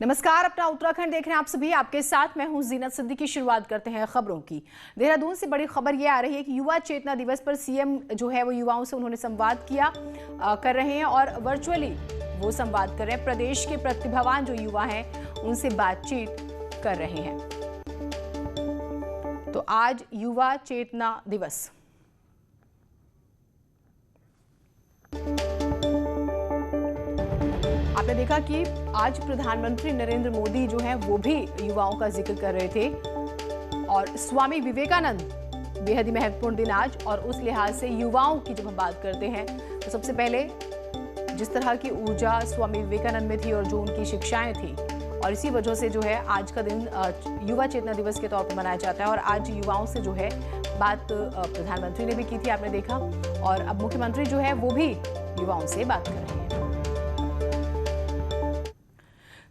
नमस्कार, अपना उत्तराखंड देख रहे हैं आप सभी। आपके साथ मैं हूं जीनत सिद्दीकी। शुरुआत करते हैं खबरों की। देहरादून से बड़ी खबर यह आ रही है कि युवा चेतना दिवस पर सीएम जो है वो युवाओं से उन्होंने संवाद कर रहे हैं और वर्चुअली वो संवाद कर रहे हैं। प्रदेश के प्रतिभावान जो युवा हैं उनसे बातचीत कर रहे हैं। तो आज युवा चेतना दिवस। आपने देखा कि आज प्रधानमंत्री नरेंद्र मोदी जो हैं वो भी युवाओं का जिक्र कर रहे थे और स्वामी विवेकानंद बेहद ही महत्वपूर्ण दिन आज। और उस लिहाज से युवाओं की जब हम बात करते हैं तो सबसे पहले जिस तरह की ऊर्जा स्वामी विवेकानंद में थी और जो उनकी शिक्षाएं थी, और इसी वजह से जो है आज का दिन युवा चेतना दिवस के तौर पर मनाया जाता है। और आज युवाओं से जो है बात प्रधानमंत्री ने भी की थी, आपने देखा। और अब मुख्यमंत्री जो है वो भी युवाओं से बात कर रहे हैं।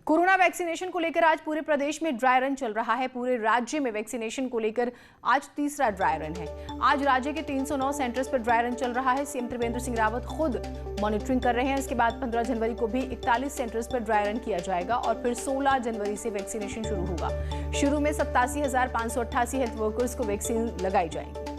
कोरोना वैक्सीनेशन को लेकर आज पूरे प्रदेश में ड्राई रन चल रहा है। पूरे राज्य में वैक्सीनेशन को लेकर आज तीसरा ड्राई रन है। आज राज्य के 309 सेंटर्स पर ड्राई रन चल रहा है। सीएम त्रिवेंद्र सिंह रावत खुद मॉनिटरिंग कर रहे हैं। इसके बाद 15 जनवरी को भी 41 सेंटर्स पर ड्राई रन किया जाएगा और फिर 16 जनवरी से वैक्सीनेशन शुरू होगा। शुरू में 87,588 हेल्थ वर्कर्स को वैक्सीन लगाई जाएगी।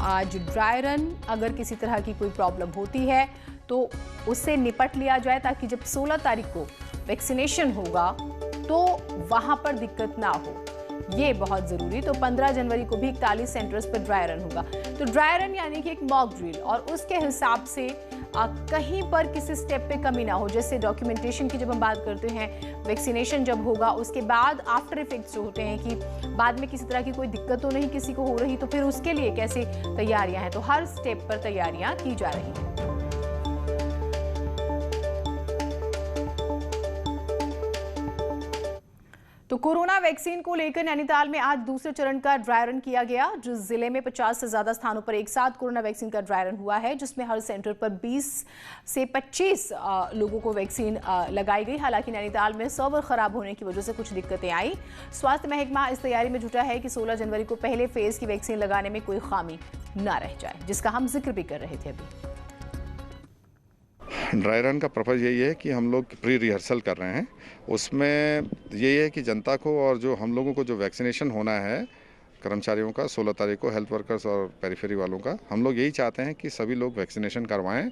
आज ड्राई रन, अगर किसी तरह की कोई प्रॉब्लम होती है तो उससे निपट लिया जाए ताकि जब 16 तारीख को वैक्सीनेशन होगा तो वहां पर दिक्कत ना हो, ये बहुत जरूरी। तो 15 जनवरी को भी 41 सेंटर्स पर ड्राई रन होगा। तो ड्राई रन यानी कि एक मॉक ड्रिल, और उसके हिसाब से कहीं पर किसी स्टेप पे कमी ना हो। जैसे डॉक्यूमेंटेशन की जब हम बात करते हैं, वैक्सीनेशन जब होगा उसके बाद आफ्टर इफेक्ट्स जो होते हैं कि बाद में किसी तरह की कोई दिक्कत तो नहीं किसी को हो रही, तो फिर उसके लिए कैसे तैयारियां हैं। तो हर स्टेप पर तैयारियां की जा रही हैं। तो कोरोना वैक्सीन को लेकर नैनीताल में आज दूसरे चरण का ड्राई रन किया गया। जिस जिले में 50 से ज्यादा स्थानों पर एक साथ कोरोना वैक्सीन का ड्राई रन हुआ है, जिसमें हर सेंटर पर 20 से 25 लोगों को वैक्सीन लगाई गई। हालांकि नैनीताल में सर्वर खराब होने की वजह से कुछ दिक्कतें आई। स्वास्थ्य महकमा इस तैयारी में जुटा है कि 16 जनवरी को पहले फेज की वैक्सीन लगाने में कोई खामी ना रह जाए, जिसका हम जिक्र भी कर रहे थे अभी। ड्राई रन का पर्पज़ यही है कि हम लोग प्री रिहर्सल कर रहे हैं। उसमें यही है कि जनता को और जो हम लोगों को जो वैक्सीनेशन होना है कर्मचारियों का 16 तारीख को, हेल्थ वर्कर्स और पेरिफेरी वालों का, हम लोग यही चाहते हैं कि सभी लोग वैक्सीनेशन करवाएं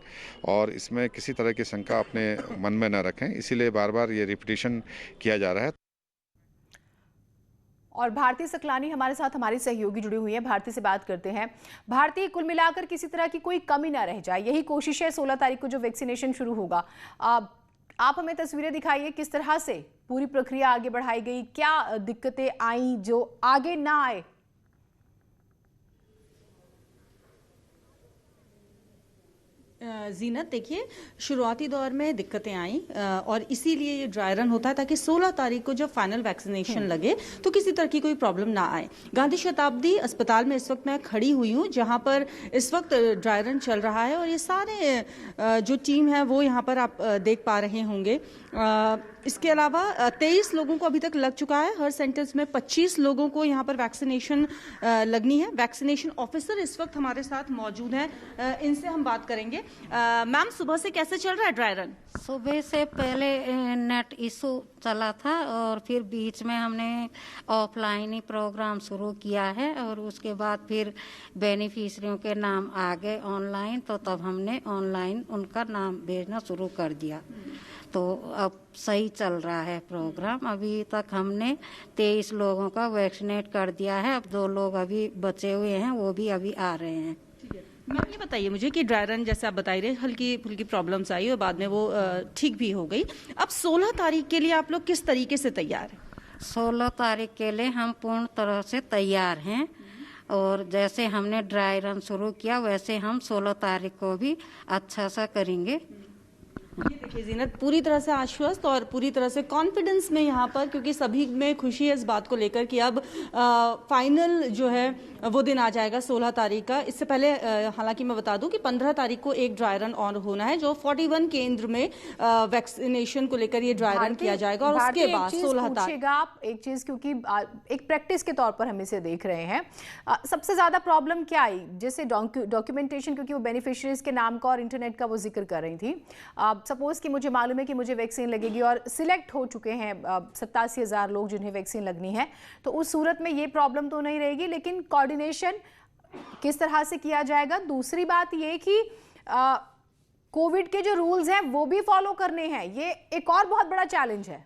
और इसमें किसी तरह की शंका अपने मन में न रखें। इसीलिए बार बार ये रिपीटिशन किया जा रहा है। और भारती सकलानी हमारे साथ हमारी सहयोगी जुड़ी हुई है। भारती से बात करते हैं। भारती, कुल मिलाकर किसी तरह की कोई कमी ना रह जाए, यही कोशिश है। 16 तारीख को जो वैक्सीनेशन शुरू होगा, आप हमें तस्वीरें दिखाइए, किस तरह से पूरी प्रक्रिया आगे बढ़ाई गई, क्या दिक्कतें आई जो आगे ना आए। जीनत, देखिए, शुरुआती दौर में दिक्कतें आई और इसीलिए ये ड्राई रन होता है ताकि 16 तारीख को जब फाइनल वैक्सीनेशन लगे तो किसी तरह की कोई प्रॉब्लम ना आए। गांधी शताब्दी अस्पताल में इस वक्त मैं खड़ी हुई हूँ, जहाँ पर इस वक्त ड्राई रन चल रहा है और ये सारे जो टीम है वो यहाँ पर आप देख पा रहे होंगे। इसके अलावा 23 लोगों को अभी तक लग चुका है। हर सेंटर्स में 25 लोगों को यहाँ पर वैक्सीनेशन लगनी है। वैक्सीनेशन ऑफिसर इस वक्त हमारे साथ मौजूद हैं, इनसे हम बात करेंगे। मैम, सुबह से कैसे चल रहा है ड्राई रन? सुबह से पहले नेट इशू चला था और फिर बीच में हमने ऑफलाइन ही प्रोग्राम शुरू किया है और उसके बाद फिर बेनिफिशरियों के नाम आ गए ऑनलाइन, तो तब हमने ऑनलाइन उनका नाम भेजना शुरू कर दिया। तो अब सही चल रहा है प्रोग्राम। अभी तक हमने 23 लोगों का वैक्सीनेट कर दिया है। अब 2 लोग अभी बचे हुए हैं, वो भी अभी आ रहे हैं। मैम, ये बताइए मुझे कि ड्राई रन जैसे आप बता रहे, हल्की फुल्की प्रॉब्लम्स आई और बाद में वो ठीक भी हो गई। अब 16 तारीख के लिए आप लोग किस तरीके से तैयार हैं? 16 तारीख के लिए हम पूर्ण तरह से तैयार हैं और जैसे हमने ड्राई रन शुरू किया वैसे हम 16 तारीख को भी अच्छा सा करेंगे। ये देखिए जीनत, पूरी तरह से आश्वस्त और पूरी तरह से कॉन्फिडेंस में यहाँ पर, क्योंकि सभी में खुशी है इस बात को लेकर कि अब फाइनल जो है वो दिन आ जाएगा 16 तारीख का। इससे पहले हालांकि मैं बता दूं कि 15 तारीख को एक ड्राई रन ऑन होना है, जो 41 केंद्र में वैक्सीनेशन को लेकर ये ड्राई रन किया जाएगा और उसके बाद 16 तारीख। आप एक चीज, क्योंकि एक प्रैक्टिस के तौर पर हम इसे देख रहे हैं, सबसे ज्यादा प्रॉब्लम क्या आई? जैसे डॉक्यूमेंटेशन, क्योंकि वो बेनिफिशियरीज के नाम का और इंटरनेट का वो जिक्र कर रही थी। सपोज कि मुझे मालूम है कि मुझे वैक्सीन लगेगी और सिलेक्ट हो चुके हैं 87,000 लोग जिन्हें वैक्सीन लगनी है, तो उस सूरत में ये प्रॉब्लम तो नहीं रहेगी, लेकिन कोऑर्डिनेशन किस तरह से किया जाएगा? दूसरी बात ये कि कोविड के जो रूल्स हैं वो भी फॉलो करने हैं, ये एक और बहुत बड़ा चैलेंज है।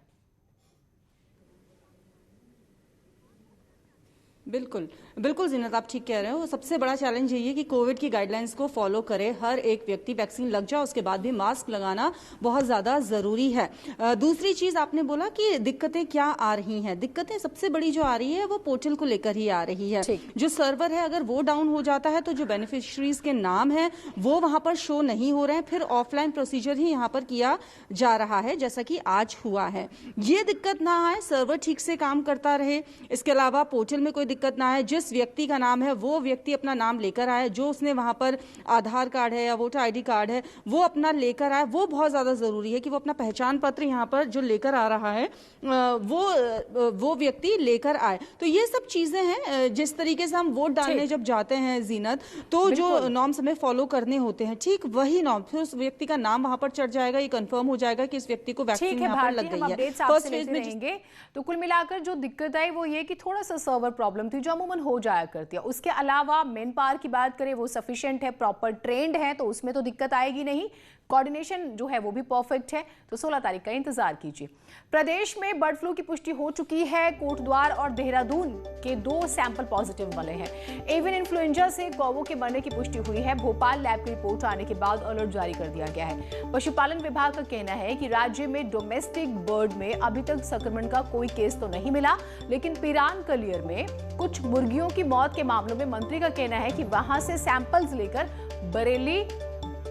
बिल्कुल बिल्कुल जीनत, आप ठीक कह रहे हो। सबसे बड़ा चैलेंज यही है कि कोविड की गाइडलाइंस को फॉलो करे, हर एक व्यक्ति वैक्सीन लग जाए, उसके बाद भी मास्क लगाना बहुत ज़्यादा ज़रूरी है। दूसरी चीज़ आपने बोला कि दिक्कतें क्या आ रही हैं। दिक्कतें सबसे बड़ी जो आ रही है वो पोर्टल को लेकर ही आ रही है। जो सर्वर है अगर वो डाउन हो जाता है तो जो बेनिफिशरीज के नाम है वो वहाँ पर शो नहीं हो रहे हैं, फिर ऑफलाइन प्रोसीजर ही यहाँ पर किया जा रहा है, जैसा कि आज हुआ है। ये दिक्कत ना आए, सर्वर ठीक से काम करता रहे, इसके अलावा पोर्टल में कोई दिक्कत ना आए, जिस व्यक्ति का नाम है वो व्यक्ति अपना नाम लेकर आए, जो उसने वहां पर आधार कार्ड है या वोटर आईडी कार्ड है वो अपना लेकर आए। वो बहुत ज्यादा जरूरी है कि वो अपना पहचान पत्र यहाँ पर जो लेकर आ रहा है वो व्यक्ति लेकर आए। तो ये सब चीजें हैं, जिस तरीके से हम वोट डालने जब जाते हैं जीनत, तो जो नॉर्म्स हमें फॉलो करने होते हैं, ठीक वही नॉर्म, फिर उस व्यक्ति का नाम वहां पर चढ़ जाएगा, ये कंफर्म हो जाएगा कि इस व्यक्ति को वैक्सीन यहाँ पर लग गई है। फर्स्ट फेज में रहेंगे। तो कुल मिलाकर जो दिक्कत आई वो ये कि थोड़ा सा सर्वर प्रॉब्लम थी, जो अमूमन हो जाया करती है। उसके अलावा मेन पावर की बात करें, वो सफिशिएंट है, प्रॉपर ट्रेंड है, तो उसमें तो दिक्कत आएगी नहीं। कोऑर्डिनेशन जो है वो भी परफेक्ट है। तो 16 तारीख का इंतजार कीजिए। प्रदेश में बर्ड फ्लू की पुष्टि हो चुकी है। कोटद्वार और देहरादून के 2 सैंपल पॉजिटिव मिले हैं। एवियन इन्फ्लुएंजा से कौवों के मरने की पुष्टि हुई है। भोपाल लैब की रिपोर्ट आने के बाद अलर्ट जारी कर दिया गया है। पशुपालन विभाग का कहना है कि राज्य में डोमेस्टिक बर्ड में अभी तक संक्रमण का कोई केस तो नहीं मिला, लेकिन पिरान कलियर में कुछ मुर्गियों की मौत के मामलों में मंत्री का कहना है कि वहां से सैंपल्स लेकर बरेली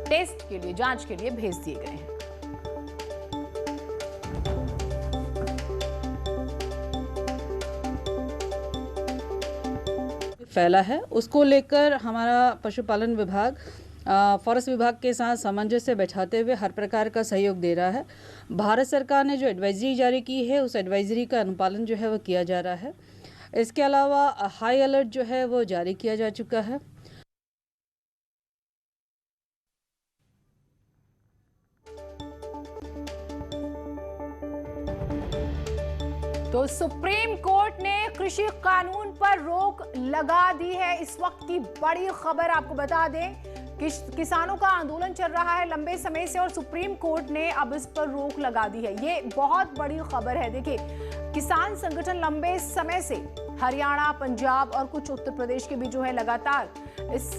टेस्ट के लिए, जांच के लिए भेज दिए गए हैं। फैला है, उसको लेकर हमारा पशुपालन विभाग फॉरेस्ट विभाग के साथ सामंजस्य बैठाते हुए हर प्रकार का सहयोग दे रहा है। भारत सरकार ने जो एडवाइजरी जारी की है उस एडवाइजरी का अनुपालन जो है वो किया जा रहा है। इसके अलावा हाई अलर्ट जो है वो जारी किया जा चुका है। तो सुप्रीम कोर्ट ने कृषि कानून पर रोक लगा दी है। इस वक्त की बड़ी खबर आपको बता दें, किसानों का आंदोलन चल रहा है लंबे समय से और सुप्रीम कोर्ट ने अब इस पर रोक लगा दी है। ये बहुत बड़ी खबर है। देखिए, किसान संगठन लंबे समय से हरियाणा, पंजाब और कुछ उत्तर प्रदेश के भी जो है लगातार इस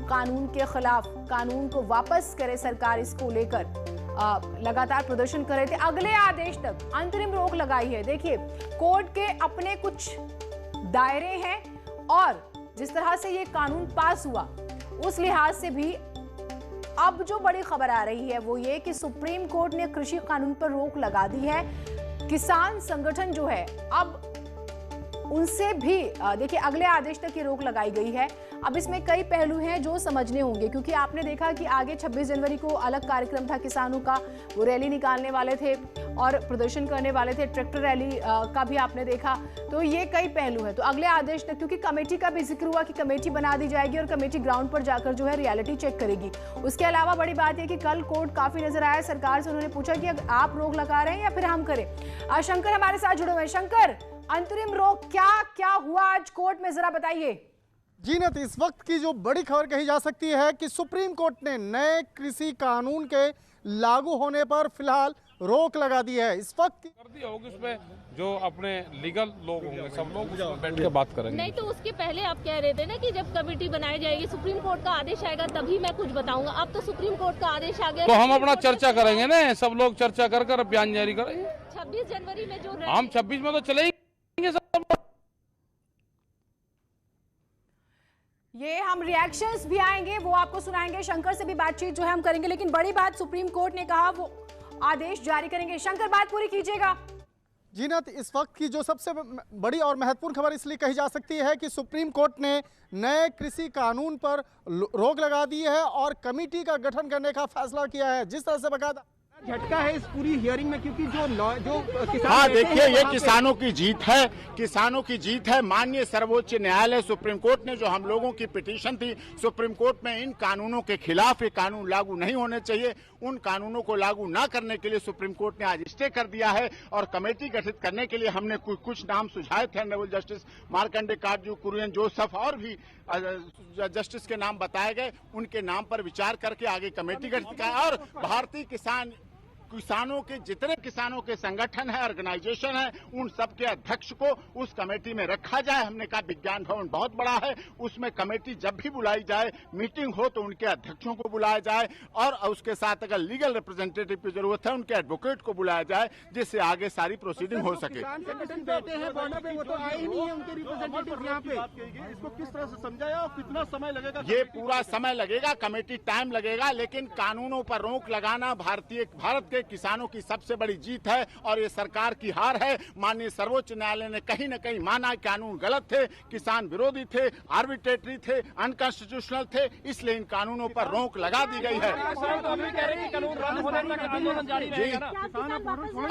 कानून के खिलाफ, कानून को वापस करे सरकार, इसको लेकर लगातार प्रदर्शन कर रहे थे। अगले आदेश तक अंतरिम रोक लगाई है। देखिए, कोर्ट के अपने कुछ दायरे हैं और जिस तरह से ये कानून पास हुआ उस लिहाज से भी अब जो बड़ी खबर आ रही है वो ये कि सुप्रीम कोर्ट ने कृषि कानून पर रोक लगा दी है। किसान संगठन जो है अब उनसे भी देखिए अगले आदेश तक ये रोक लगाई गई है। अब इसमें कई पहलू हैं जो समझने होंगे, क्योंकि आपने देखा कि आगे 26 जनवरी को अलग कार्यक्रम था किसानों का, वो रैली निकालने वाले थे और प्रदर्शन करने वाले थे, ट्रैक्टर रैली का भी आपने देखा। तो ये कई पहलू हैं। तो अगले आदेश तक, क्योंकि कमेटी का भी जिक्र हुआ कि कमेटी बना दी जाएगी और कमेटी ग्राउंड पर जाकर जो है रियलिटी चेक करेगी। उसके अलावा बड़ी बात है कि कल कोर्ट काफी नजर आया, सरकार से उन्होंने पूछा कि आप रोक लगा रहे हैं या फिर हम करें। शंकर हमारे साथ जुड़े हुए। शंकर, अंतरिम रोक क्या हुआ आज कोर्ट में, जरा बताइए। जीनत, इस वक्त की जो बड़ी खबर कही जा सकती है कि सुप्रीम कोर्ट ने नए कृषि कानून के लागू होने पर फिलहाल रोक लगा दी है। इस वक्त कर दी होगी, उसमें जो अपने लीगल लोग होंगे सब लोग उसमें बैठ के बात करेंगे। नहीं तो उसके पहले आप कह रहे थे ना कि जब कमेटी बनाई जाएगी, सुप्रीम कोर्ट का आदेश आएगा तभी मैं कुछ बताऊंगा। अब तो सुप्रीम कोर्ट का आदेश आ गया, तो हम अपना चर्चा करेंगे ना, सब लोग चर्चा कर बयान जारी करेंगे। 26 जनवरी में जो हम 26 में तो चले ही सब। ये हम रिएक्शंस भी आएंगे, वो आपको सुनाएंगे। शंकर से भी बातचीत जो है हम करेंगे, लेकिन बड़ी बात सुप्रीम कोर्ट ने कहा वो आदेश जारी करेंगे। शंकर, बात पूरी कीजिएगा। जीनत, इस वक्त की जो सबसे बड़ी और महत्वपूर्ण खबर इसलिए कही जा सकती है कि सुप्रीम कोर्ट ने नए कृषि कानून पर रोक लगा दी है और कमेटी का गठन करने का फैसला किया है। जिस तरह से बकायदा झटका है इस पूरी हियरिंग में, क्योंकि जो किसान, हाँ देखिए, ये किसानों की जीत है, किसानों की जीत है। माननीय सर्वोच्च न्यायालय सुप्रीम कोर्ट ने जो हम लोगों की पिटीशन थी सुप्रीम कोर्ट में, इन कानूनों के खिलाफ, ये कानून लागू नहीं होने चाहिए, उन कानूनों को लागू ना करने के लिए सुप्रीम कोर्ट ने आज स्टे कर दिया है। और कमेटी गठित करने के लिए हमने कुछ नाम सुझाए थे। ऑनरेबल जस्टिस मार्कंडे काटजू, कुरियन जोसेफ और भी जस्टिस के नाम बताए गए। उनके नाम पर विचार करके आगे कमेटी गठित कर, और भारतीय किसानों के जितने किसानों के संगठन है, ऑर्गेनाइजेशन है, उन सब के अध्यक्ष को उस कमेटी में रखा जाए। हमने कहा विज्ञान भवन बहुत बड़ा है, उसमें कमेटी जब भी बुलाई जाए, मीटिंग हो तो उनके अध्यक्षों को बुलाया जाए, और उसके साथ अगर लीगल रिप्रेजेंटेटिव की जरूरत है उनके एडवोकेट को बुलाया जाए, जिससे आगे सारी प्रोसीडिंग हो सके। इसको किस तरह से समझाया और कितना समय लगेगा? ये पूरा समय लगेगा, कमेटी टाइम लगेगा, लेकिन कानूनों पर रोक लगाना भारत के किसानों की सबसे बड़ी जीत है और ये सरकार की हार है। माननीय सर्वोच्च न्यायालय ने कहीं न कहीं माना कानून गलत थे, किसान विरोधी थे, आर्बिट्रेटरी थे, अनकॉन्स्टिट्यूशनल थे, इसलिए इन कानूनों पर रोक लगा दी गई है।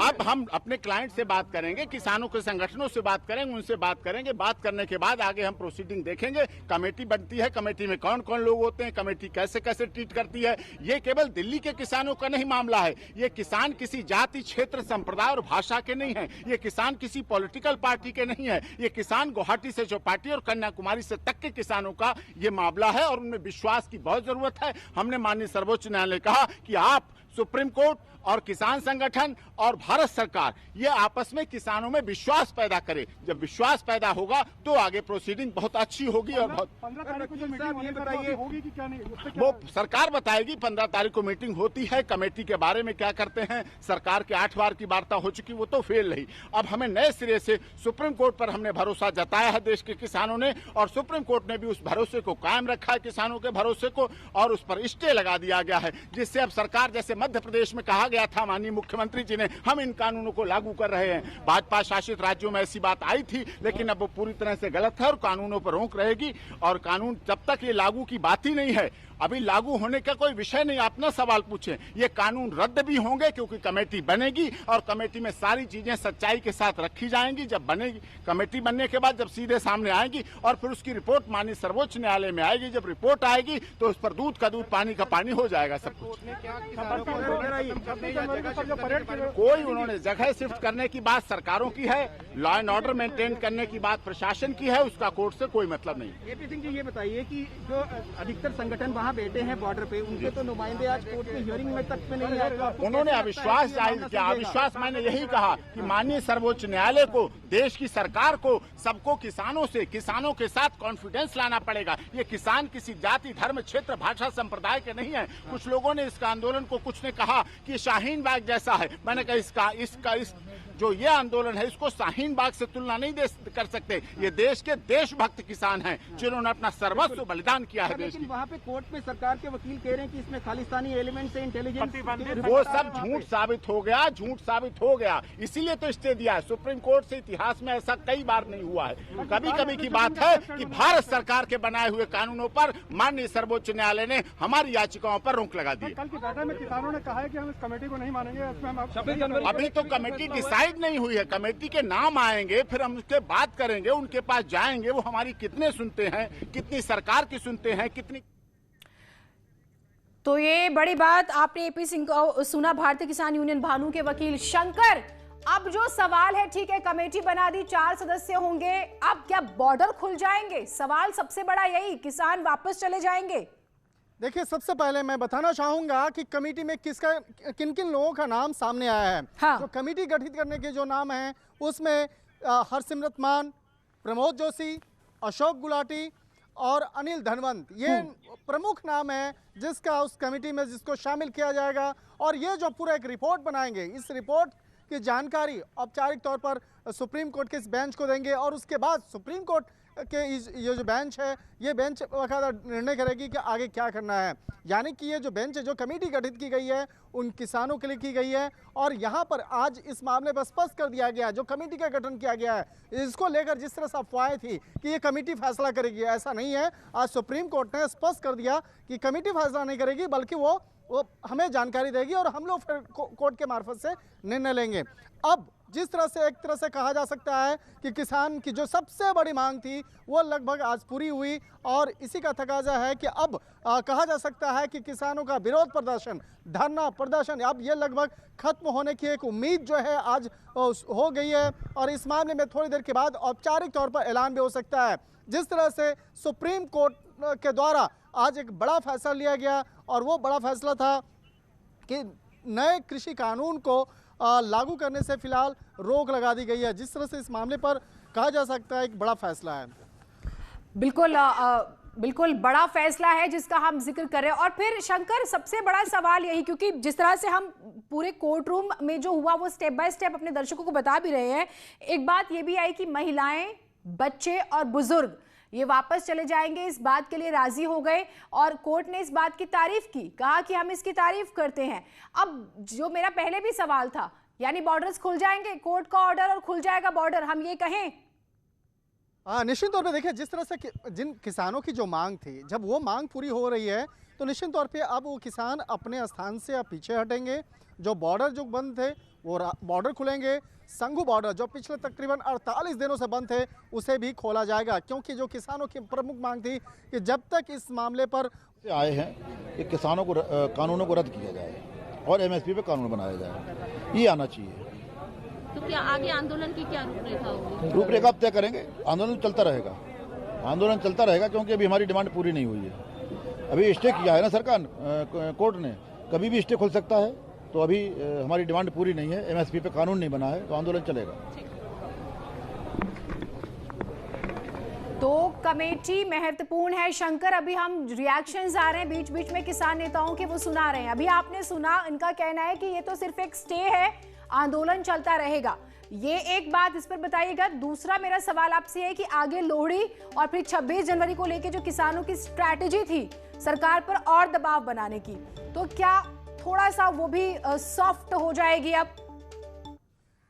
अब हम अपने क्लाइंट से बात करेंगे, किसानों के संगठनों से बात करेंगे, उनसे बात करेंगे। बात करने के बाद आगे हम प्रोसीडिंग देखेंगे। कमेटी बनती है, कमेटी में कौन कौन लोग होते हैं, कमेटी कैसे कैसे ट्रीट करती है। ये केवल दिल्ली के किसानों का नहीं मामला है। ये किसान किसी जाति, क्षेत्र, संप्रदाय और भाषा के नहीं है। ये किसान किसी पॉलिटिकल पार्टी के नहीं है। ये किसान गुवाहाटी से चौपाटी और कन्याकुमारी से तक के किसानों का ये मामला है और उनमें विश्वास की बहुत जरूरत है। हमने माननीय सर्वोच्च न्यायालय कहा कि आप सुप्रीम कोर्ट और किसान संगठन और भारत सरकार ये आपस में किसानों में विश्वास पैदा करे। जब विश्वास पैदा होगा तो आगे प्रोसीडिंग बहुत अच्छी होगी। और बहुत 15 तारीख को जो मीटिंग ये बताइए होगी कि क्या नहीं, वो सरकार बताएगी। 15 तारीख को मीटिंग होती है। कमेटी के बारे में क्या करते हैं, सरकार के 8 बार की वार्ता हो चुकी, वो तो फेल रही। अब हमें नए सिरे से सुप्रीम कोर्ट पर हमने भरोसा जताया है देश के किसानों ने, और सुप्रीम कोर्ट ने भी उस भरोसे को कायम रखा है, किसानों के भरोसे को, और उस पर स्टे लगा दिया गया है, जिससे अब सरकार, जैसे मध्य प्रदेश में कहा गया था माननीय मुख्यमंत्री जी ने, हम इन कानूनों को लागू कर रहे हैं। भाजपा शासित राज्यों में ऐसी बात आई थी, लेकिन अब वो पूरी तरह से गलत है और कानूनों पर रोक रहेगी। और कानून जब तक ये लागू की बात ही नहीं है, अभी लागू होने का कोई विषय नहीं। आप ना सवाल पूछें, ये कानून रद्द भी होंगे क्योंकि कमेटी बनेगी और कमेटी में सारी चीजें सच्चाई के साथ रखी जाएंगी। जब बनेगी कमेटी, बनने के बाद जब सीधे सामने आएगी और फिर उसकी रिपोर्ट माननीय सर्वोच्च न्यायालय में आएगी। जब रिपोर्ट आएगी तो उस पर दूध का दूध, पानी का पानी हो जाएगा सब कुछ। कोई उन्होंने जगह शिफ्ट करने की बात सरकारों की है, लॉ एंड ऑर्डर मेंटेन करने की बात प्रशासन की है, उसका कोर्ट से कोई मतलब नहीं। एपी सिंह जी, ये बताइए कि जो अधिकतर संगठन वहाँ बैठे हैं बॉर्डर पे, उनके तो नुमाइंदे आज कोर्ट की हियरिंग में तक में नहीं आए। उन्होंने अविश्वास जाहिर किया। अविश्वास मैंने यही कहा कि माननीय सर्वोच्च न्यायालय को, देश की सरकार को, सबको किसानों के साथ कॉन्फिडेंस लाना पड़ेगा। ये किसान किसी जाति, धर्म, क्षेत्र, भाषा, संप्रदाय के नहीं है। कुछ लोगों ने इसका आंदोलन को, कुछ ने कहा कि शाहीन बाग जैसा है। मैंने कहा इसका जो ये आंदोलन है, इसको शाहीन बाग से तुलना नहीं कर सकते। ये देश के देशभक्त किसान हैं जिन्होंने अपना सर्वस्व बलिदान किया है देश की। वहाँ पे कोर्ट में सरकार के वकील कह रहे हैं कि इसमें खालिस्तानी एलिमेंट से इंटेलिजेंस, वो सब झूठ साबित हो गया, इसीलिए तो स्टे दिया है। सुप्रीम कोर्ट से इतिहास में ऐसा कई बार नहीं हुआ है। कभी कभी की बात है कि भारत सरकार के बनाए हुए कानूनों पर माननीय सर्वोच्च न्यायालय ने हमारी याचिकाओं पर रोक लगा दी। कल की बैठक में किसानों ने कहा है कि हम इस कमेटी को नहीं मानेंगे। अभी तो कमेटी डिसाइड नहीं हुई है। कमेटी के नाम आएंगे, फिर हम उसके बात करेंगे, उनके पास जाएंगे, वो हमारी कितने सुनते हैं, कितनी सरकार की सुनते हैं, कितनी। तो ये बड़ी बात आपने एपी सिंह को सुना, भारतीय किसान यूनियन भानु के वकील। शंकर, अब जो सवाल है, ठीक है कमेटी बना दी, 4 सदस्य होंगे, अब क्या बॉर्डर खुल जाएंगे? सवाल सबसे बड़ा यही, किसान वापस चले जाएंगे? देखिए, सबसे पहले मैं बताना चाहूंगा कि कमेटी में किन किन लोगों का नाम सामने आया है। हाँ। जो कमेटी गठित करने के जो नाम हैं उसमें हरसिमरत मान, प्रमोद जोशी, अशोक गुलाटी और अनिल धनवंत, ये प्रमुख नाम है जिसका उस कमेटी में जिसको शामिल किया जाएगा। और ये जो पूरा एक रिपोर्ट बनाएंगे, इस रिपोर्ट की जानकारी औपचारिक तौर पर सुप्रीम कोर्ट के इस बेंच को देंगे और उसके बाद सुप्रीम कोर्ट के ये जो बेंच है ये बेंच बाकायदा निर्णय करेगी कि आगे क्या करना है। यानी कि ये जो बेंच है, जो कमेटी गठित की गई है उन किसानों के लिए की गई है और यहाँ पर आज इस मामले पर स्पष्ट कर दिया गया जो कमेटी का गठन किया गया है, इसको लेकर जिस तरह से अफवाहें थी कि ये कमेटी फैसला करेगी, ऐसा नहीं है। आज सुप्रीम कोर्ट ने स्पष्ट कर दिया कि कमेटी फैसला नहीं करेगी बल्कि वो हमें जानकारी देगी और हम लोग फिर कोर्ट के मार्फत से निर्णय लेंगे। अब जिस तरह से एक तरह से कहा जा सकता है कि किसान की जो सबसे बड़ी मांग थी वो लगभग आज पूरी हुई और इसी का तकाजा है कि अब कहा जा सकता है कि किसानों का विरोध प्रदर्शन, धरना प्रदर्शन अब ये लगभग खत्म होने की एक उम्मीद जो है आज हो गई है और इस मामले में थोड़ी देर के बाद औपचारिक तौर पर ऐलान भी हो सकता है। जिस तरह से सुप्रीम कोर्ट के द्वारा आज एक बड़ा फैसला लिया गया और वो बड़ा फैसला था कि नए कृषि कानून को लागू करने से फिलहाल रोक लगा दी गई है। जिस तरह से इस मामले पर कहा जा सकता है एक बड़ा फैसला है। बिल्कुल बड़ा फैसला है जिसका हम जिक्र कर रहे हैं। और फिर शंकर, सबसे बड़ा सवाल यही, क्योंकि जिस तरह से हम पूरे कोर्ट रूम में जो हुआ वो स्टेप बाय स्टेप अपने दर्शकों को बता भी रहे हैं, एक बात ये भी आई कि महिलाएं, बच्चे और बुजुर्ग ये वापस चले जाएंगे, इस बात के लिए राजी हो गए और कोर्ट ने इस बात की तारीफ की, कहा कि हम इसकी तारीफ करते हैं। अब जो मेरा पहले भी सवाल था, यानी बॉर्डर्स खुल जाएंगे, कोर्ट का ऑर्डर और खुल जाएगा बॉर्डर, हम ये कहें? निश्चित तौर पे देखिए, जिस तरह से जिन किसानों की जो मांग थी, जब वो मांग पूरी हो रही है तो निश्चित तौर पे अब वो किसान अपने स्थान से अब पीछे हटेंगे। जो बॉर्डर जो बंद थे वो बॉर्डर खुलेंगे। संघू बॉर्डर जो पिछले तकरीबन 48 दिनों से बंद थे उसे भी खोला जाएगा, क्योंकि जो किसानों की प्रमुख मांग थी कि जब तक इस मामले पर आए हैं कि किसानों को कानूनों को रद्द किया जाए और एमएसपी पे कानून बनाया जाए, ये आना चाहिए। तो क्या आगे आंदोलन की क्या रूपरेखा होगी? रूपरेखा अब तय करेंगे। आंदोलन चलता रहेगा, आंदोलन चलता रहेगा, क्योंकि अभी हमारी डिमांड पूरी नहीं हुई है। अभी स्टे किया है ना सरकार, कोर्ट ने, कभी भी स्टे खुल सकता है, तो अभी हमारी डिमांड पूरी नहीं है, एमएसपी पे कानून नहीं बना है, तो आंदोलन चलेगा। तो कमेटी महत्वपूर्ण है शंकर। अभी हम रिएक्शंस आ रहे हैं बीच बीच में किसान नेताओं के, वो सुना रहे हैं। अभी आपने सुना, इनका कहना है कि ये तो सिर्फ एक स्टे है, आंदोलन चलता रहेगा। ये एक बात इस पर बताइएगा। दूसरा मेरा सवाल आपसे है कि आगे लोहड़ी और फिर 26 जनवरी को लेकर जो किसानों की स्ट्रैटेजी थी सरकार पर और दबाव बनाने की, तो क्या थोड़ा सा वो भी सॉफ्ट हो जाएगी अब?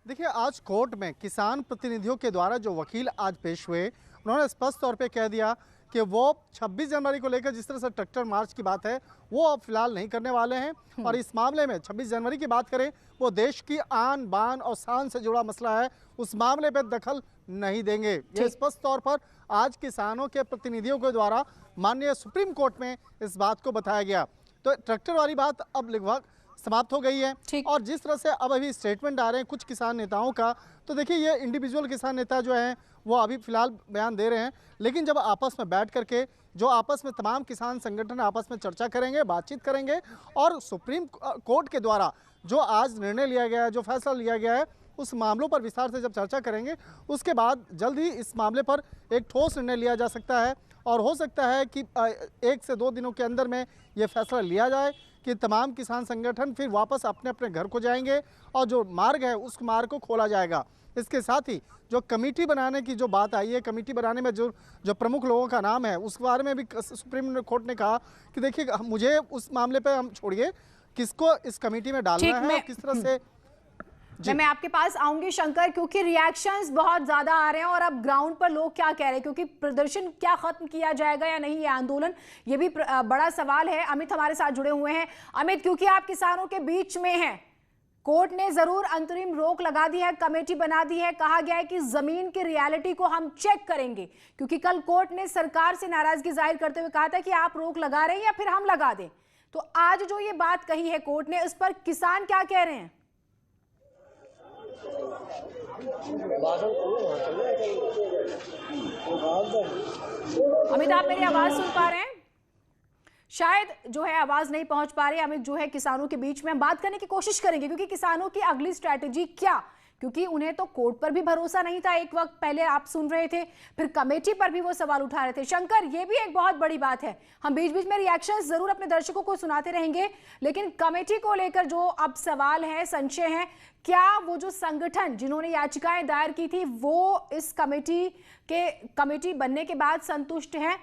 देखिए, आज कोर्ट में किसान प्रतिनिधियों के द्वारा जो वकील आज पेश हुए, उन्होंने स्पष्ट तौर पे कह दिया कि वो 26 जनवरी को लेकर जिस तरह से ट्रैक्टर मार्च की बात है वो अब फिलहाल नहीं करने वाले हैं और इस मामले में 26 जनवरी की बात करें, वो देश की आन बान और शान से जुड़ा मसला है, उस मामले पे दखल नहीं देंगे। ये स्पष्ट तौर पर आज किसानों के प्रतिनिधियों के द्वारा माननीय सुप्रीम कोर्ट में इस बात को बताया गया। तो ट्रैक्टर वाली बात अब लगभग समाप्त हो गई है और जिस तरह से अब अभी स्टेटमेंट आ रहे हैं कुछ किसान नेताओं का, तो देखिए ये इंडिविजुअल किसान नेता जो हैं वो अभी फिलहाल बयान दे रहे हैं, लेकिन जब आपस में बैठ करके जो आपस में तमाम किसान संगठन आपस में चर्चा करेंगे, बातचीत करेंगे और सुप्रीम कोर्ट के द्वारा जो आज निर्णय लिया गया है, जो फैसला लिया गया है, उस मामलों पर विस्तार से जब चर्चा करेंगे उसके बाद जल्द ही इस मामले पर एक ठोस निर्णय लिया जा सकता है और हो सकता है कि 1 से 2 दिनों के अंदर में ये फैसला लिया जाए कि तमाम किसान संगठन फिर वापस अपने अपने घर को जाएंगे और जो मार्ग है उस मार्ग को खोला जाएगा। इसके साथ ही जो कमेटी बनाने की जो बात आई है, कमेटी बनाने में जो प्रमुख लोगों का नाम है उस बारे में भी सुप्रीम कोर्ट ने कहा कि देखिए मुझे उस मामले पे हम छोड़िए, किसको इस कमेटी में डालना है और किस तरह से। मैं आपके पास आऊंगी शंकर, क्योंकि रिएक्शंस बहुत ज्यादा आ रहे हैं और अब ग्राउंड पर लोग क्या कह रहे हैं, क्योंकि प्रदर्शन क्या खत्म किया जाएगा या नहीं, ये आंदोलन, ये भी बड़ा सवाल है। अमित हमारे साथ जुड़े हुए हैं। अमित, क्योंकि आप किसानों के बीच में हैं, कोर्ट ने जरूर अंतरिम रोक लगा दी है, कमेटी बना दी है, कहा गया है कि जमीन की रियलिटी को हम चेक करेंगे, क्योंकि कल कोर्ट ने सरकार से नाराजगी जाहिर करते हुए कहा था कि आप रोक लगा रहे हैं या फिर हम लगा दें। तो आज जो ये बात कही है कोर्ट ने, उस पर किसान क्या कह रहे हैं? अमित, आप मेरी आवाज सुन पा रहे हैं? शायद जो है आवाज नहीं पहुंच पा रही। अमित जो है किसानों के बीच में हम बात करने की कोशिश करेंगे, क्योंकि किसानों की अगली स्ट्रैटेजी क्या, क्योंकि उन्हें तो कोर्ट पर भी भरोसा नहीं था। एक वक्त पहले आप सुन रहे थे, फिर कमेटी पर भी वो सवाल उठा रहे थे। शंकर, ये भी एक बहुत बड़ी बात है। हम बीच बीच में रिएक्शंस जरूर अपने दर्शकों को सुनाते रहेंगे, लेकिन कमेटी को लेकर जो अब सवाल है, संशय है, क्या वो जो संगठन जिन्होंने याचिकाएं दायर की थी वो इस कमेटी बनने के बाद संतुष्ट है?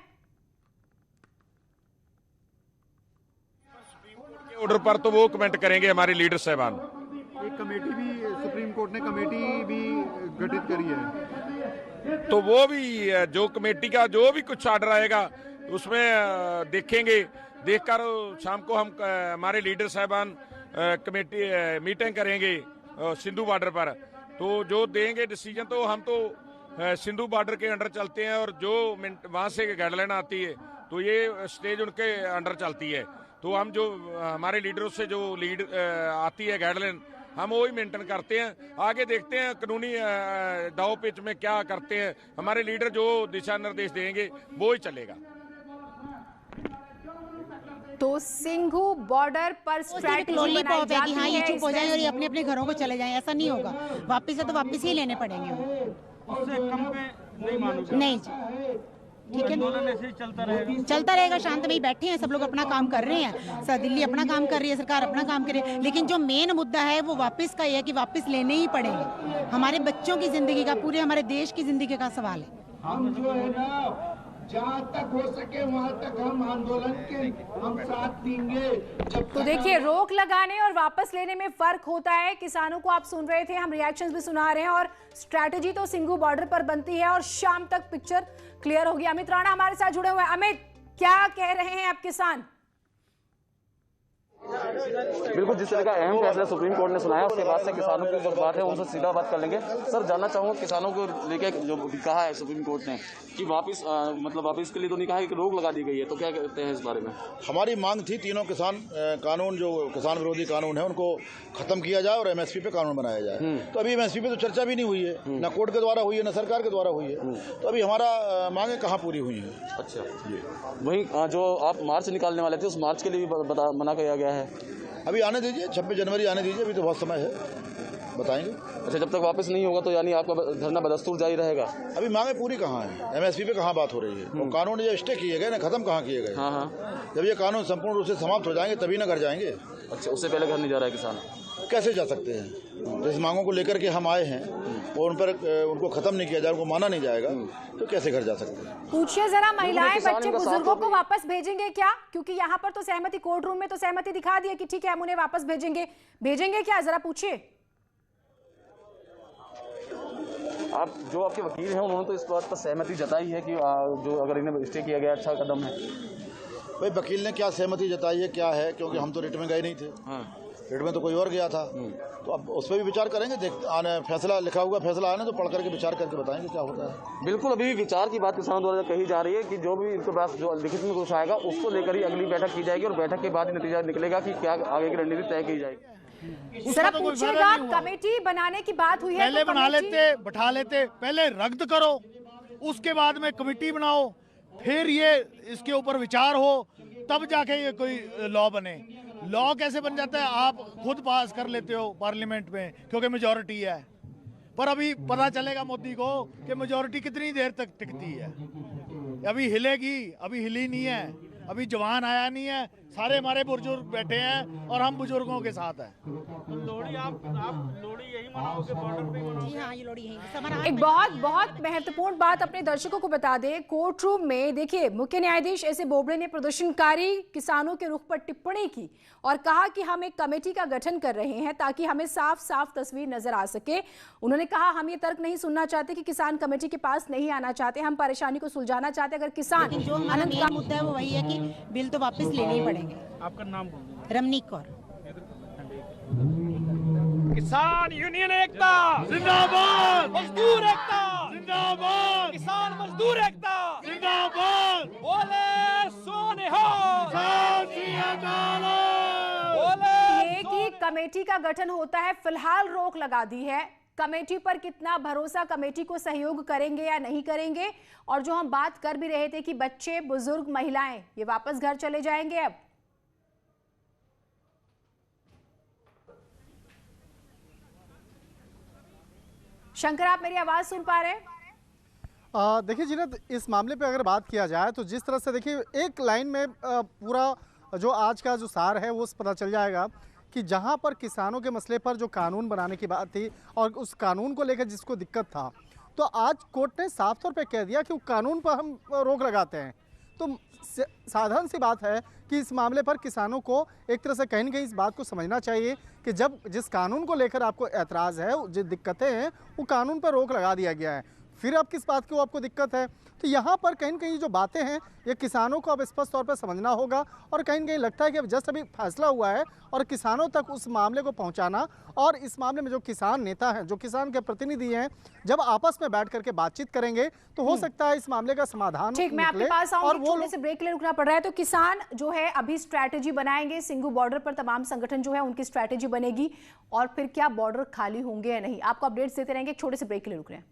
ऑर्डर पर तो वो कमेंट करेंगे हमारे लीडर साहबान। एक कमेटी भी, सुप्रीम कोर्ट ने कमेटी भी गठित करी है, तो वो भी जो कमेटी का जो भी कुछ ऑर्डर आएगा उसमें देखेंगे। देखकर शाम को हम हमारे लीडर साहबान कमेटी मीटिंग करेंगे सिंधु बॉर्डर पर, तो जो देंगे डिसीजन, तो हम तो सिंधु बॉर्डर के अंडर चलते हैं और जो वहाँ से गाइडलाइन आती है तो ये स्टेज उनके अंडर चलती है। तो हम जो हमारे लीडरों से जो लीड आती है गाइडलाइन, हम वही मेंटेन करते हैं। आगे देखते हैं कानूनी दाव पेच में क्या करते हैं। हमारे लीडर जो दिशा निर्देश देंगे वो ही चलेगा। तो सिंघू बॉर्डर पर स्ट्रैटेजी बनाई जाती है, ये चुप हो जाए और ये अपने अपने घरों को चले जाएं, ऐसा नहीं होगा। वापस है तो वापस ही लेने पड़ेंगे। उससे कम पे नहीं मानोगे? नहीं, ठीक है, चलता रहेगा। शांतमयी बैठे हैं, सब लोग अपना काम कर रहे हैं। दिल्ली अपना काम कर रही है, सरकार अपना काम कर रही है, लेकिन जो मेन मुद्दा है वो वापस का है कि वापस लेने ही पड़ेंगे। हमारे बच्चों की जिंदगी का, पूरे हमारे देश की जिंदगी का सवाल है। हम जो है ना, जहाँ तक हो सके वहाँ तक हम आंदोलन के हम साथ देंगे। तो देखिए, रोक लगाने और वापस लेने में फर्क होता है। किसानों को आप सुन रहे थे, हम रिएक्शंस भी सुना रहे हैं, और स्ट्रैटेजी तो सिंघू बॉर्डर पर बनती है और शाम तक पिक्चर क्लियर होगी। अमित राणा हमारे साथ जुड़े हुए हैं। अमित, क्या कह रहे हैं आप किसान? बिल्कुल, जिस तरह का अहम फैसला सुप्रीम कोर्ट ने सुनाया उसके बाद से किसानों की जो बात है उनसे सीधा बात कर लेंगे। सर, जानना चाहूंगा किसानों को लेके जो कहा है सुप्रीम कोर्ट ने कि वापस मतलब वापस के लिए तो नहीं कहा है कि रोक लगा दी गई है, तो क्या कहते हैं इस बारे में? हमारी मांग थी तीनों किसान कानून, जो किसान विरोधी कानून है उनको खत्म किया जाए और एमएसपी पे कानून बनाया जाए। तो अभी एमएसपी पे तो चर्चा भी नहीं हुई है, न कोर्ट के द्वारा हुई है, न सरकार के द्वारा हुई है। तो अभी हमारा मांगे कहाँ पूरी हुई है। अच्छा, वही जो आप मार्च निकालने वाले थे उस मार्च के लिए भी मना किया गया है। अभी आने दीजिए, 26 जनवरी आने दीजिए, अभी तो बहुत समय है, बताएंगे। अच्छा, जब तक वापस नहीं होगा तो यानी आपका धरना बदस्तूर जारी रहेगा? अभी मांगे पूरी कहाँ है, एमएसपी पे कहाँ बात हो रही है, और कानून ये स्टे किए गए ना, खत्म कहाँ किए गए। हाँ। जब ये कानून संपूर्ण रूप से समाप्त हो जाएंगे तभी ना घर जाएंगे। अच्छा, उससे पहले घर नहीं जा रहा है किसान? कैसे जा सकते हैं? जिस मांगों को लेकर के हम आए हैं और उन पर उनको खत्म नहीं किया जाए, उनको माना नहीं जाएगा, तो कैसे घर जा सकते हैं? पूछिए जरा, महिलाएं, बच्चे, बुजुर्गों को वापस भेजेंगे क्या? क्योंकि यहाँ पर तो सहमति, कोर्ट रूम में तो सहमति दिखा दी है कि ठीक है हम उन्हें वापस भेजेंगे क्या? जरा पूछिए। आप जो आपके वकील हैं उन्होंने तो इस बात पर सहमति जताई है कि जो अगर इन्हें स्टे किया गया अच्छा कदम है। भाई, वकील ने क्या सहमति जताई है, क्या है, क्योंकि हम तो रिट में गए नहीं थे। रिट में तो कोई और गया था, तो अब उस पर भी विचार करेंगे। आने फैसला लिखा हुआ फैसला आने तो पढ़ करके विचार करके बताएंगे क्या होता है। बिल्कुल, अभी विचार की बात किसानों द्वारा कही जा रही है कि जो भी इनके पास जो लिखित में कुछ आएगा उसको लेकर ही अगली बैठक की जाएगी और बैठक के बाद ही नतीजा निकलेगा कि क्या आगे की रणनीति तय की जाएगी। सर, पूछिएगा, कमेटी बनाने की बात हुई है, पहले बना लेते, बैठा लेते, पहले रद्द करो, उसके बाद में कमेटी बनाओ, फिर ये इसके ऊपर विचार हो, तब जाके ये कोई लॉ बने। लॉ कैसे बन जाता है? आप खुद पास कर लेते हो पार्लियामेंट में क्योंकि मेजॉरिटी है, पर अभी पता चलेगा मोदी को कि मेजॉरिटी कितनी देर तक टिकती है। अभी हिलेगी, अभी हिली नहीं है, अभी जवान आया नहीं है, सारे हमारे बुजुर्ग बैठे हैं और हम बुजुर्गों के साथ हैं। लोहड़ी आप लोहड़ी यही मनाओगे बॉर्डर पे? जी हाँ, ये लोहड़ी यही। एक बहुत महत्वपूर्ण बात अपने दर्शकों को बता दें, कोर्ट रूम में देखिए, मुख्य न्यायाधीश एस ए बोबड़े ने प्रदर्शनकारी किसानों के रुख पर टिप्पणी की और कहा कि हम एक कमेटी का गठन कर रहे हैं ताकि हमें साफ साफ तस्वीर नजर आ सके। उन्होंने कहा, हम ये तर्क नहीं सुनना चाहते कि किसान कमेटी के पास नहीं आना चाहते, हम परेशानी को सुलझाना चाहते। अगर किसान जो हमारा मुद्दा है वो वही है कि बिल तो वापस लेने ही पड़ेंगे। आपका नाम? रमनीक कौर। किसान यूनियन एकता जिंदाबाद, मजदूर एकता जिंदाबाद, किसान मजदूर एकता जिंदाबाद, बोले सोनिहा ये कि कमेटी का गठन होता है, फिलहाल रोक लगा दी है। कमेटी पर कितना भरोसा, कमेटी को सहयोग करेंगे या नहीं करेंगे, और जो हम बात कर भी रहे थे कि बच्चे, बुजुर्ग, महिलाएं ये वापस घर चले जाएंगे। अब शंकर, आप मेरी आवाज सुन पा रहे हैं? देखिए जीनत, इस मामले पे अगर बात किया जाए तो जिस तरह से देखिए एक लाइन में पूरा जो आज का जो सार है वो पता चल जाएगा कि जहां पर किसानों के मसले पर जो कानून बनाने की बात थी और उस कानून को लेकर जिसको दिक्कत था, तो आज कोर्ट ने साफ तौर पे कह दिया कि वो कानून पर हम रोक लगाते हैं। तो साधारण सी बात है कि इस मामले पर किसानों को एक तरह से कहीं न कहीं इस बात को समझना चाहिए कि जब जिस कानून को लेकर आपको एतराज़ है, जो दिक्कतें हैं, वो कानून पर रोक लगा दिया गया है। फिर अब किस बात की आपको दिक्कत है? तो यहाँ पर कहीं न कहीं जो बातें हैं ये किसानों को अब स्पष्ट तौर पर समझना होगा और कहीं न कहीं लगता है कि अब जस्ट अभी फैसला हुआ है और किसानों तक उस मामले को पहुँचाना और इस मामले में जो किसान नेता हैं, जो किसान के प्रतिनिधि हैं, जब आपस में बैठ करके बातचीत करेंगे तो हो सकता है इस मामले का समाधान। ठीक, मैं आपके पास आऊंगी, छोटे से ब्रेक के लिए रुकना पड़ रहा है। तो किसान जो है अभी स्ट्रैटेजी बनाएंगे, सिंघू बॉर्डर पर तमाम संगठन जो है उनकी स्ट्रैटेजी बनेगी और फिर क्या बॉर्डर खाली होंगे या नहीं, आपको अपडेट्स देते रहेंगे। एक छोटे से ब्रेक के लिए रुक रहे हैं।